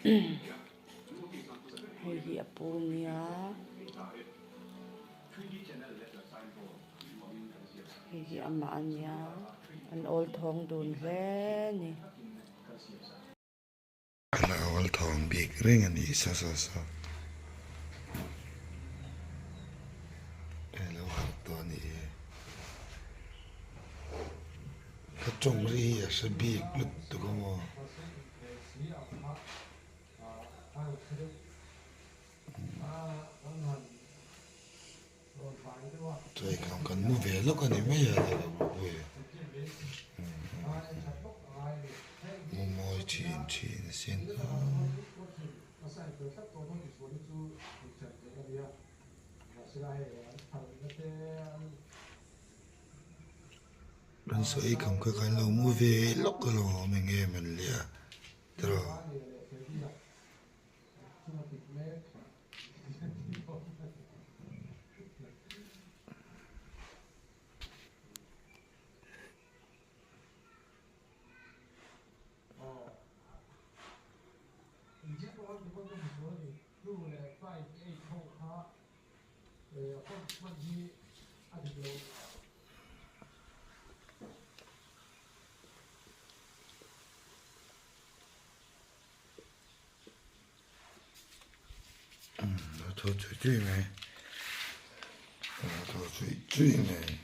Hei hi a pu nia. Hei hi ama ania. An ol thong dun hle ni. Ala ol thong bik ring ani sa. Hello har to ni. Ka chong ri ya sa bik lut to ko mo. Tôi không cần mua về lúc anh ấy mấy giờ thì là về mua mồi chín xin bên sợi không có cái lâu mua về lúc cái lâu mình nghe mình liền rồi thôi chơi mày thôi chơi mày